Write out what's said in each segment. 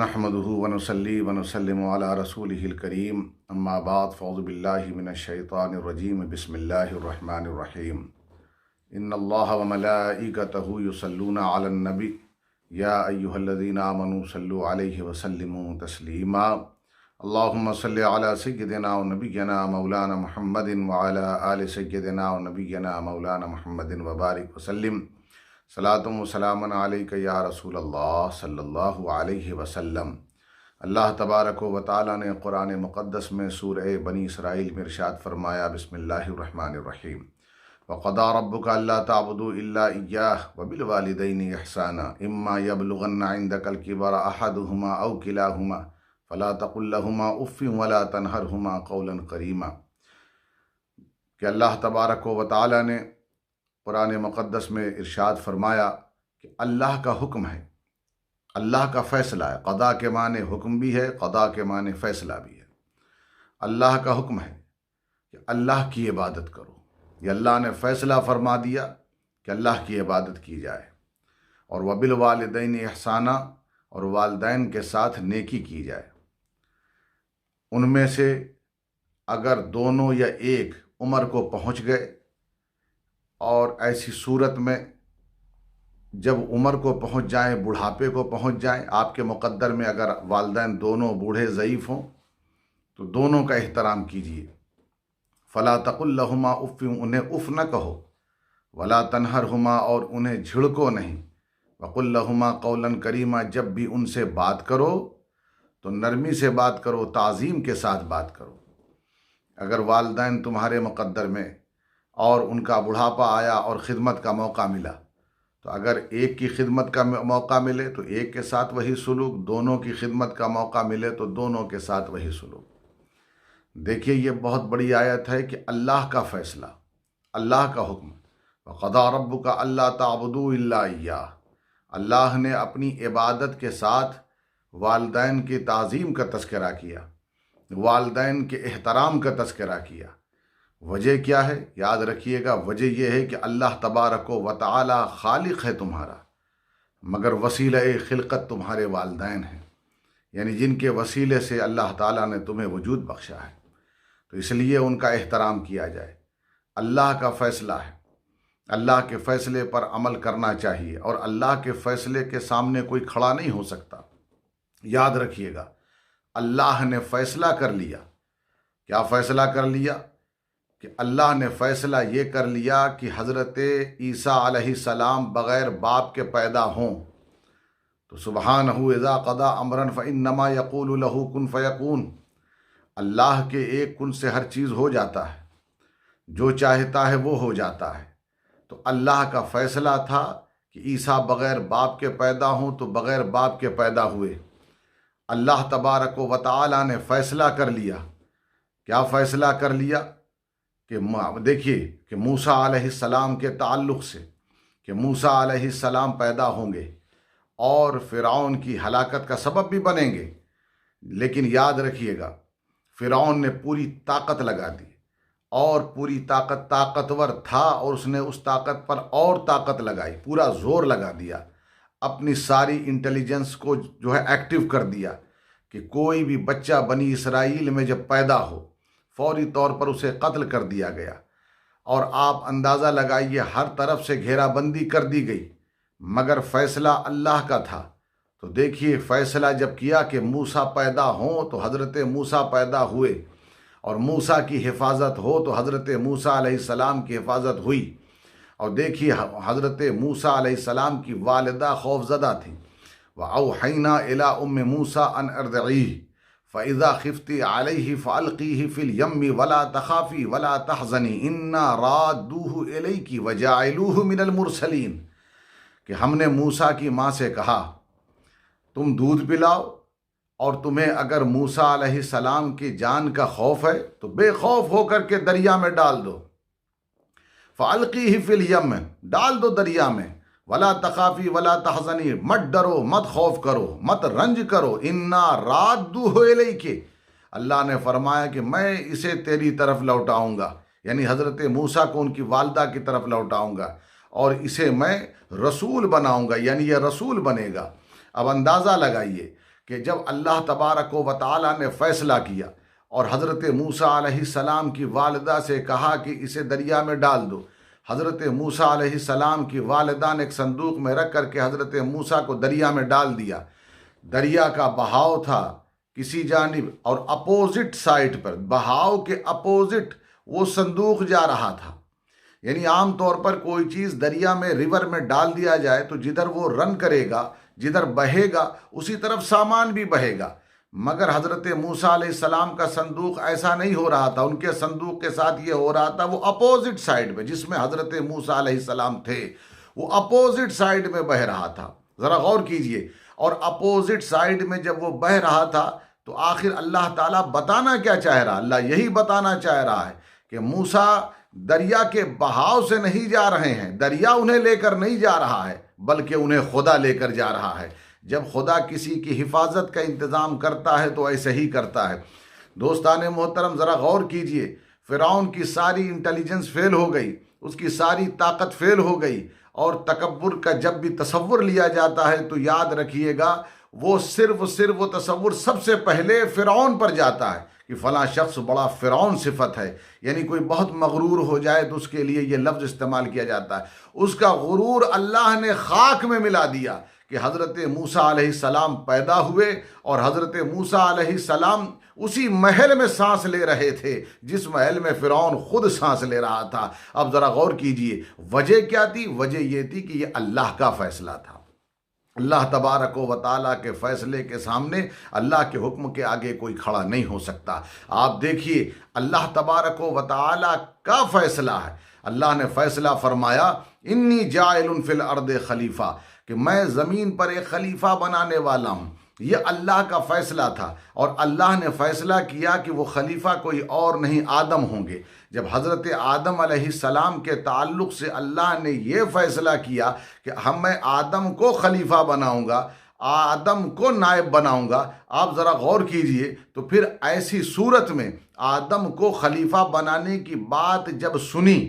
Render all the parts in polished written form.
نحمدہ ونصلی ونسلم علی رسولہ الکریم اما بعد فاعوذ باللہ من الشیطان الرجیم بسم اللہ الرحمن الرحیم ان اللہ وملائکتہ یصلون علی النبی یا ایہا الذین آمنوا صلوا علیہ وسلموا تسلیما اللہم صلی علی سیدنا و نبینا مولانا محمد وعلی آل سیدنا و نبینا مولانا محمد وبارک وسلم صلاۃ و سلام علیک یا رسول اللہ صلی اللہ علیہ وسلم۔ اللہ تبارک و تعالیٰ نے قرآن مقدس میں سورہ بنی اسرائیل میں ارشاد فرمایا، بسم اللہ الرحمن الرحیم، وَقَضَىٰ رَبُّكَ أَلَّا تَعْبُدُوا إِلَّا إِيَّاهُ وَبِالْوَالِدَيْنِ إِحْسَانًا إِمَّا يَبْلُغَنَّ عِندَكَ الْكِبَرَ أَحَدُهُمَا أَوْ كِلَاهُمَا فَلَا تَقُل لَّهُمَا أُفٍّ وَلَا تَنْهَرْهُمَا قَوْلًا كَرِيمًا۔ کہ اللہ تبارک و تعالیٰ نے قرآن مقدس میں ارشاد فرمایا کہ اللہ کا حکم ہے، اللہ کا فیصلہ ہے۔ قضا کے معنی حکم بھی ہے، قضا کے معنی فیصلہ بھی ہے۔ اللہ کا حکم ہے کہ اللہ کی عبادت کرو، یہ اللہ نے فیصلہ فرما دیا کہ اللہ کی عبادت کی جائے، اور وبالوالدین احسانہ، اور والدین کے ساتھ نیکی کی جائے۔ ان میں سے اگر دونوں یا ایک عمر کو پہنچ گئے، اور ایسی صورت میں جب عمر کو پہنچ جائیں، بڑھاپے کو پہنچ جائیں، آپ کے مقدر میں اگر والدین دونوں بوڑھے ضعیف ہوں تو دونوں کا احترام کیجیے۔ فلا تقل لہما اف، انہیں اف نہ کہو، ولا تنہرہما، اور انہیں جھڑکو نہیں، وقل لہما قولا کریما، جب بھی ان سے بات کرو تو نرمی سے بات کرو، تعظیم کے ساتھ بات کرو۔ اگر والدین تمہارے مقدر میں اور ان کا بڑھاپا آیا اور خدمت کا موقع ملا، تو اگر ایک کی خدمت کا موقع ملے تو ایک کے ساتھ وہی سلوک، دونوں کی خدمت کا موقع ملے تو دونوں کے ساتھ وہی سلوک۔ دیکھیے، یہ بہت بڑی آیت ہے کہ اللہ کا فیصلہ، اللہ کا حکم، وَقَضَىٰ رَبُّكَ أَلَّا تَعْبُدُوا إِلَّا إِيَّاهُ، اللہ نے اپنی عبادت کے ساتھ والدین کی تعظیم کا تذکرہ کیا، والدین کے احترام کا تذکرہ کیا۔ وجہ کیا ہے؟ یاد رکھیے گا، وجہ یہ ہے کہ اللہ تبارک و تعالی خالق ہے تمہارا، مگر وسیلہ خلقت تمہارے والدین ہیں، یعنی جن کے وسیلے سے اللہ تعالیٰ نے تمہیں وجود بخشا ہے، تو اس لیے ان کا احترام کیا جائے۔ اللہ کا فیصلہ ہے، اللہ کے فیصلے پر عمل کرنا چاہیے، اور اللہ کے فیصلے کے سامنے کوئی کھڑا نہیں ہو سکتا۔ یاد رکھیے گا، اللہ نے فیصلہ کر لیا۔ کیا فیصلہ کر لیا؟ کہ اللہ نے فیصلہ یہ کر لیا کہ حضرت عیسیٰ علیہ السلام بغیر باپ کے پیدا ہوں، تو سبحانہ اذا قضا امرا فانما یقول له کن فیکون، اللہ کے ایک کن سے ہر چیز ہو جاتا ہے، جو چاہتا ہے وہ ہو جاتا ہے۔ تو اللہ کا فیصلہ تھا کہ عیسیٰ بغیر باپ کے پیدا ہوں، تو بغیر باپ کے پیدا ہوئے۔ اللہ تبارک و تعالی نے فیصلہ کر لیا۔ کیا فیصلہ کر لیا؟ کہ دیکھیے کہ موسیٰ علیہ السلام کے تعلق سے، کہ موسیٰ علیہ السلام پیدا ہوں گے اور فرعون کی ہلاکت کا سبب بھی بنیں گے، لیکن یاد رکھیے گا، فرعون نے پوری طاقت لگا دی، اور پوری طاقتور تھا، اور اس نے اس طاقت پر اور طاقت لگائی، پورا زور لگا دیا، اپنی ساری انٹیلیجنس کو جو ہے ایکٹیو کر دیا، کہ کوئی بھی بچہ بنی اسرائیل میں جب پیدا ہو فوری طور پر اسے قتل کر دیا گیا۔ اور آپ اندازہ لگائیے، ہر طرف سے گھیرا بندی کر دی گئی، مگر فیصلہ اللہ کا تھا۔ تو دیکھیے، فیصلہ جب کیا کہ موسیٰ پیدا ہوں، تو حضرت موسیٰ پیدا ہوئے، اور موسیٰ کی حفاظت ہو تو حضرت موسیٰ علیہ السلام کی حفاظت ہوئی۔ اور دیکھیے، حضرت موسیٰ علیہ السلام کی والدہ خوف زدہ تھی، وَأَوْحَيْنَا إِلَىٰ أُمِّ مُوسَىٰ أَنْ أَرْضِعِيهِ فَإِذَا خِفْتِ عَلَيْهِ فَأَلْقِيهِ فِي الْيَمِّ وَلَا تَخَافِي وَلَا تَحْزَنِي إِنَّا رَادُّوهُ إِلَيْكِ وَجَاعِلُوهُ مِنَ الْمُرْسَلِينَ، کہ ہم نے موسیٰ کی ماں سے کہا تم دودھ پلاؤ، اور تمہیں اگر موسیٰ علیہ السلام کی جان کا خوف ہے تو بے خوف ہو کر کے دریا میں ڈال دو۔ فَأَلْقِيهِ فِي الْيَمِّ، ڈال دو دریا میں، ولا تخافی ولا تحزنی، مت ڈرو، مت خوف کرو، مت رنج کرو، انا رادوہ الیک، اللہ نے فرمایا کہ میں اسے تیری طرف لوٹاؤں گا، یعنی حضرت موسیٰ کو ان کی والدہ کی طرف لوٹاؤں گا، اور اسے میں رسول بناؤں گا، یعنی یہ رسول بنے گا۔ اب اندازہ لگائیے کہ جب اللہ تبارک و تعالیٰ نے فیصلہ کیا اور حضرت موسیٰ علیہ السلام کی والدہ سے کہا کہ اسے دریا میں ڈال دو، حضرت موسیٰ علیہ السلام کی والدہ نے ایک صندوق میں رکھ کر کے حضرت موسیٰ کو دریا میں ڈال دیا۔ دریا کا بہاؤ تھا کسی جانب اور اپوزٹ سائڈ پر، بہاؤ کے اپوزٹ وہ صندوق جا رہا تھا۔ یعنی عام طور پر کوئی چیز دریا میں ریور میں ڈال دیا جائے تو جدھر وہ رن کرے گا، جدھر بہے گا، اسی طرف سامان بھی بہے گا، مگر حضرت موسیٰ علیہ السلام کا صندوق ایسا نہیں ہو رہا تھا۔ ان کے صندوق کے ساتھ یہ ہو رہا تھا، وہ اپوزٹ سائڈ میں جس میں حضرت موسیٰ علیہ السلام تھے وہ اپوزٹ سائڈ میں بہہ رہا تھا۔ ذرا غور کیجئے، اور اپوزٹ سائڈ میں جب وہ بہہ رہا تھا تو آخر اللہ تعالیٰ بتانا کیا چاہ رہا؟ اللہ یہی بتانا چاہ رہا ہے کہ موسیٰ دریا کے بہاؤ سے نہیں جا رہے ہیں، دریا انہیں لے کر نہیں جا رہا ہے بلکہ انہیں خدا لے کر جا رہا ہے۔ جب خدا کسی کی حفاظت کا انتظام کرتا ہے تو ایسے ہی کرتا ہے۔ دوستان محترم ذرا غور کیجئے، فرعون کی ساری انٹیلیجنس فیل ہو گئی، اس کی ساری طاقت فیل ہو گئی، اور تکبر کا جب بھی تصور لیا جاتا ہے تو یاد رکھیے گا وہ صرف وہ تصور سب سے پہلے فرعون پر جاتا ہے کہ فلاں شخص بڑا فرعون صفت ہے، یعنی کوئی بہت مغرور ہو جائے تو اس کے لیے یہ لفظ استعمال کیا جاتا ہے۔ اس کا غرور اللہ نے خاک میں ملا دیا کہ حضرت موسیٰ علیہ السلام پیدا ہوئے اور حضرت موسیٰ علیہ السلام اسی محل میں سانس لے رہے تھے جس محل میں فرعون خود سانس لے رہا تھا۔ اب ذرا غور کیجئے وجہ کیا تھی؟ وجہ یہ تھی کہ یہ اللہ کا فیصلہ تھا۔ اللہ تبارک و تعالیٰ کے فیصلے کے سامنے، اللہ کے حکم کے آگے کوئی کھڑا نہیں ہو سکتا۔ آپ دیکھیے اللہ تبارک و تعالیٰ کا فیصلہ ہے۔ اللہ نے فیصلہ فرمایا انی جاعل فی الارض خلیفہ، کہ میں زمین پر ایک خلیفہ بنانے والا ہوں۔ یہ اللہ کا فیصلہ تھا، اور اللہ نے فیصلہ کیا کہ وہ خلیفہ کوئی اور نہیں آدم ہوں گے۔ جب حضرت آدم علیہ السلام کے تعلق سے اللہ نے یہ فیصلہ کیا کہ میں آدم کو خلیفہ بناؤں گا، آدم کو نائب بناؤں گا، آپ ذرا غور کیجئے تو پھر ایسی صورت میں آدم کو خلیفہ بنانے کی بات جب سنی،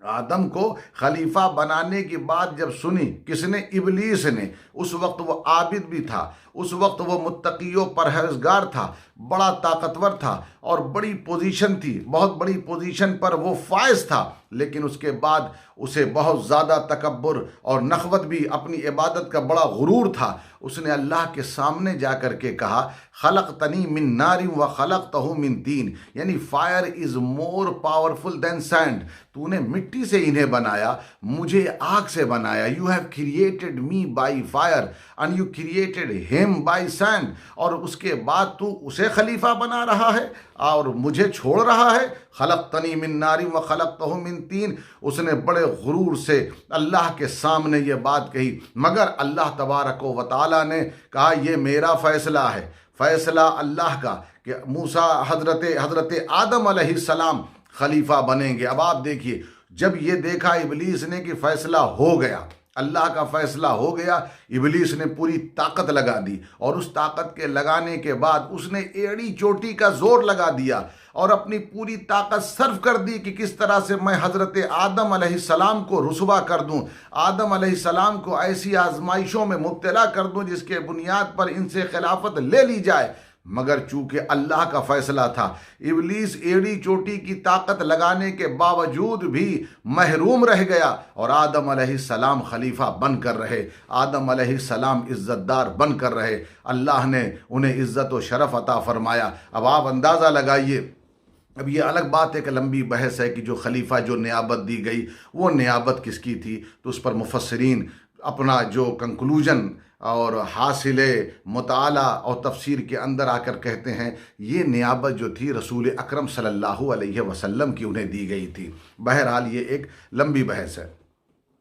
آدم کو خلیفہ بنانے کی بات جب سنی، کس نے؟ ابلیس نے۔ اس وقت وہ عابد بھی تھا، اس وقت وہ متقی و پرہیزگار تھا، بڑا طاقتور تھا اور بڑی پوزیشن تھی، بہت بڑی پوزیشن پر وہ فائز تھا، لیکن اس کے بعد اسے بہت زیادہ تکبر اور نخوت بھی، اپنی عبادت کا بڑا غرور تھا۔ اس نے اللہ کے سامنے جا کر کے کہا خلقتنی من نار و خلقتہ من طین، یعنی fire is more powerful than sand, تو نے مٹی سے انہیں بنایا، مجھے آگ سے بنایا۔ You have created me by fire and you created ہم بائی سینڈ، اور اس کے بعد تو اسے خلیفہ بنا رہا ہے اور مجھے چھوڑ رہا ہے۔ خلقتنی من نار و خلقتہ من طین، اس نے بڑے غرور سے اللہ کے سامنے یہ بات کہی، مگر اللہ تبارک و تعالیٰ نے کہا یہ میرا فیصلہ ہے، فیصلہ اللہ کا کہ موسیٰ حضرت آدم علیہ السلام خلیفہ بنیں گے۔ اب آپ دیکھیے جب یہ دیکھا ابلیس نے کہ فیصلہ ہو گیا، اللہ کا فیصلہ ہو گیا، ابلیس نے پوری طاقت لگا دی، اور اس طاقت کے لگانے کے بعد اس نے ایڑی چوٹی کا زور لگا دیا اور اپنی پوری طاقت صرف کر دی کہ کس طرح سے میں حضرت آدم علیہ السلام کو رسوا کر دوں، آدم علیہ السلام کو ایسی آزمائشوں میں مبتلا کر دوں جس کے بنیاد پر ان سے خلافت لے لی جائے۔ مگر چونکہ اللہ کا فیصلہ تھا، ابلیس ایڑی چوٹی کی طاقت لگانے کے باوجود بھی محروم رہ گیا، اور آدم علیہ السلام خلیفہ بن کر رہے، آدم علیہ السلام عزت دار بن کر رہے، اللہ نے انہیں عزت و شرف عطا فرمایا۔ اب آپ اندازہ لگائیے، اب یہ الگ بات ہے کہ لمبی بحث ہے کہ جو خلیفہ جو نیابت دی گئی وہ نیابت کس کی تھی، تو اس پر مفسرین اپنا جو کنکلوژن اور حاصل مطالعہ اور تفسیر کے اندر آ کر کہتے ہیں یہ نیابت جو تھی رسول اکرم صلی اللہ علیہ وسلم کی انہیں دی گئی تھی۔ بہرحال یہ ایک لمبی بحث ہے،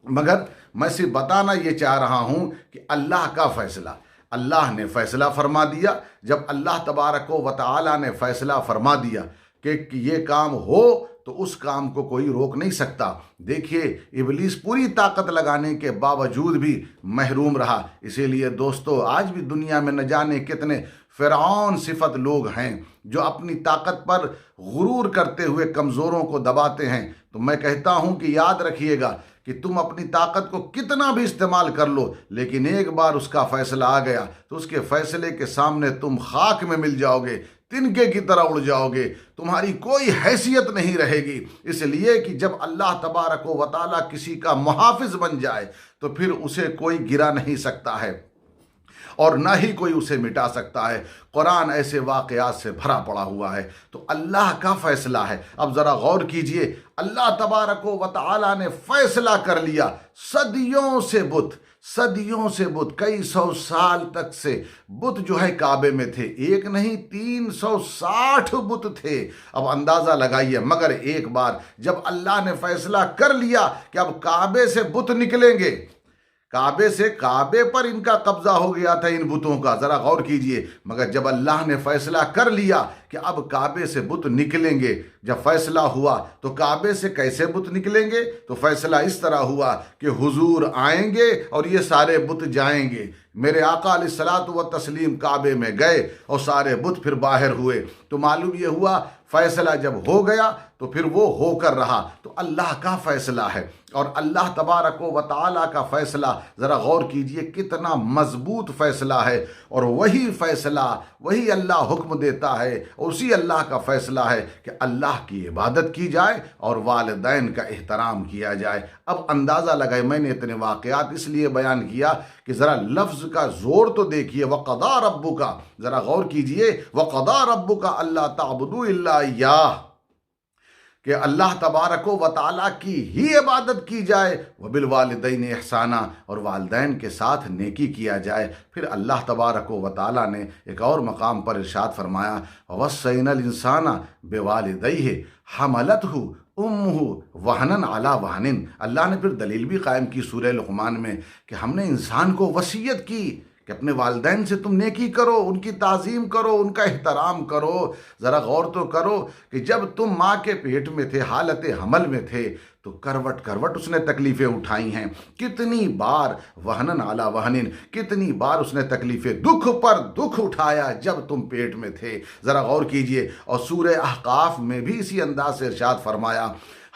مگر میں صرف بتانا یہ چاہ رہا ہوں کہ اللہ کا فیصلہ، اللہ نے فیصلہ فرما دیا۔ جب اللہ تبارک و تعالیٰ نے فیصلہ فرما دیا کہ یہ کام ہو تو اس کام کو کوئی روک نہیں سکتا۔ دیکھیے ابلیس پوری طاقت لگانے کے باوجود بھی محروم رہا۔ اسی لیے دوستو آج بھی دنیا میں نہ جانے کتنے فرعون صفت لوگ ہیں جو اپنی طاقت پر غرور کرتے ہوئے کمزوروں کو دباتے ہیں۔ تو میں کہتا ہوں کہ یاد رکھیے گا کہ تم اپنی طاقت کو کتنا بھی استعمال کر لو، لیکن ایک بار اس کا فیصلہ آ گیا تو اس کے فیصلے کے سامنے تم خاک میں مل جاؤ گے، تنکے کی طرح اڑ جاؤ گے، تمہاری کوئی حیثیت نہیں رہے گی۔ اس لیے کہ جب اللہ تبارک و تعالیٰ کسی کا محافظ بن جائے تو پھر اسے کوئی گرا نہیں سکتا ہے اور نہ ہی کوئی اسے مٹا سکتا ہے۔ قرآن ایسے واقعات سے بھرا پڑا ہوا ہے۔ تو اللہ کا فیصلہ ہے۔ اب ذرا غور کیجئے، اللہ تبارک و تعالیٰ نے فیصلہ کر لیا، صدیوں سے بت، کئی سو سال تک سے بت جو ہے کعبے میں تھے، ایک نہیں 360 بت تھے۔ اب اندازہ لگائیے، مگر ایک بار جب اللہ نے فیصلہ کر لیا کہ اب کعبے سے بت نکلیں گے، کعبے پر ان کا قبضہ ہو گیا تھا ان بتوں کا، ذرا غور کیجئے، مگر جب اللہ نے فیصلہ کر لیا کہ اب کعبے سے بت نکلیں گے، جب فیصلہ ہوا تو کعبے سے کیسے بت نکلیں گے؟ تو فیصلہ اس طرح ہوا کہ حضور آئیں گے اور یہ سارے بت جائیں گے۔ میرے آقا علیہ الصلوۃ والتسلیم کعبے میں گئے اور سارے بت پھر باہر ہوئے۔ تو معلوم یہ ہوا فیصلہ جب ہو گیا تو پھر وہ ہو کر رہا۔ تو اللہ کا فیصلہ ہے، اور اللہ تبارک و تعالیٰ کا فیصلہ ذرا غور کیجئے کتنا مضبوط فیصلہ ہے، اور وہی فیصلہ وہی اللہ حکم دیتا ہے، اسی اللہ کا فیصلہ ہے کہ اللہ کی عبادت کی جائے اور والدین کا احترام کیا جائے۔ اب اندازہ لگائے، میں نے اتنے واقعات اس لیے بیان کیا کہ ذرا لفظ کا زور تو دیکھیے، وَقَضَىٰ رَبُّكَ، ذرا غور کیجئے، وَقَضَىٰ رَبُّكَ أَلَّا تَعْبُدُوا إِلَّا إِيَّاهُ، کہ اللہ تبارک و تعالیٰ کی ہی عبادت کی جائے، وبالوالدین احسانا، اور والدین کے ساتھ نیکی کیا جائے۔ پھر اللہ تبارک و تعالیٰ نے ایک اور مقام پر ارشاد فرمایا، وَوَصَّيْنَا الْإِنسَانَ بِوَالِدَيْهِ حَمَلَتْهُ أُمُّهُ وَهْنًا عَلَىٰ وَهْنٍ۔ اللہ نے پھر دلیل بھی قائم کی سورہ لقمان میں کہ ہم نے انسان کو وصیت کی کہ اپنے والدین سے تم نیکی کرو، ان کی تعظیم کرو، ان کا احترام کرو۔ ذرا غور تو کرو کہ جب تم ماں کے پیٹ میں تھے، حالت حمل میں تھے، تو کروٹ اس نے تکلیفیں اٹھائی ہیں، کتنی بار وہنن علی وہنن، کتنی بار اس نے تکلیفیں، دکھ پر دکھ اٹھایا جب تم پیٹ میں تھے۔ ذرا غور کیجئے، اور سورہ احقاف میں بھی اسی انداز سے ارشاد فرمایا،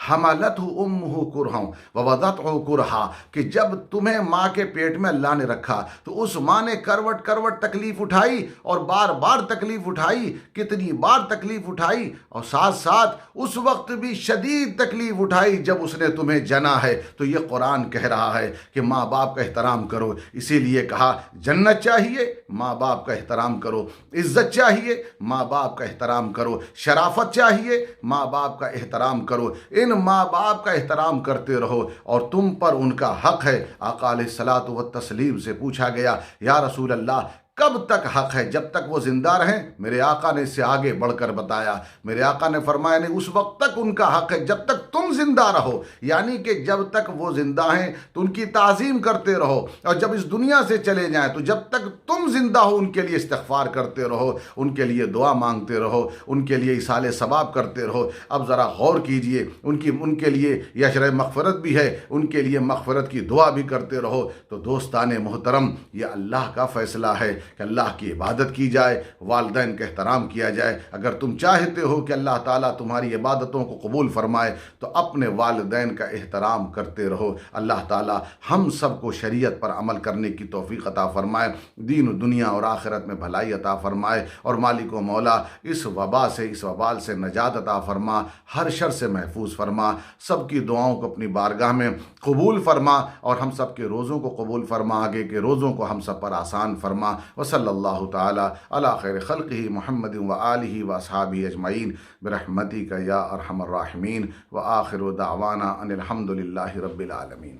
حملتہ امہ کرہا ووضعتہ کرہا، کہ جب تمہیں ماں کے پیٹ میں اللہ نے رکھا تو اس ماں نے کروٹ تکلیف اٹھائی، اور بار بار تکلیف اٹھائی، کتنی بار تکلیف اٹھائی، اور ساتھ ساتھ اس وقت بھی شدید تکلیف اٹھائی جب اس نے تمہیں جنا ہے۔ تو یہ قرآن کہہ رہا ہے کہ ماں باپ کا احترام کرو، اسی لیے کہا جنت چاہیے ماں باپ کا احترام کرو، عزت چاہیے ماں باپ کا احترام کرو، شرافت چاہیے ماں باپ کا احترام کرو، ان ماں باپ کا احترام کرتے رہو، اور تم پر ان کا حق ہے۔ آقا علیہ الصلوۃ والتسلیم سے پوچھا گیا، یا رسول اللہ کب تک حق ہے؟ جب تک وہ زندہ رہیں؟ میرے آقا نے اس سے آگے بڑھ کر بتایا، میرے آقا نے فرمایا نہیں، اس وقت تک ان کا حق ہے جب تک تم زندہ رہو، یعنی کہ جب تک وہ زندہ ہیں تو ان کی تعظیم کرتے رہو، اور جب اس دنیا سے چلے جائیں تو جب تک تم زندہ ہو ان کے لیے استغفار کرتے رہو، ان کے لیے دعا مانگتے رہو، ان کے لیے ایصال ثواب کرتے رہو۔ اب ذرا غور کیجئے، ان کے لیے یشرع مغفرت بھی ہے، ان کے لیے مغفرت کی دعا بھی کرتے رہو۔ تو دوستان محترم، یہ اللہ کا فیصلہ ہے کہ اللہ کی عبادت کی جائے، والدین کا احترام کیا جائے۔ اگر تم چاہتے ہو کہ اللہ تعالیٰ تمہاری عبادتوں کو قبول فرمائے تو اپنے والدین کا احترام کرتے رہو۔ اللہ تعالیٰ ہم سب کو شریعت پر عمل کرنے کی توفیق عطا فرمائے، دین و دنیا اور آخرت میں بھلائی عطا فرمائے، اور مالک و مولا اس وبا سے، اس وبال سے نجات عطا فرما، ہر شر سے محفوظ فرما، سب کی دعاؤں کو اپنی بارگاہ میں قبول فرما، اور ہم سب کے روزوں کو قبول فرما، آگے کے روزوں کو ہم سب پر آسان فرما۔ وصلی اللہ تعالی علی خیر خلقہ محمد وآلہ واصحابہ اجمعین برحمتک یا ارحم الراحمین، وآخر دعوانا ان الحمد للہ رب العالمین۔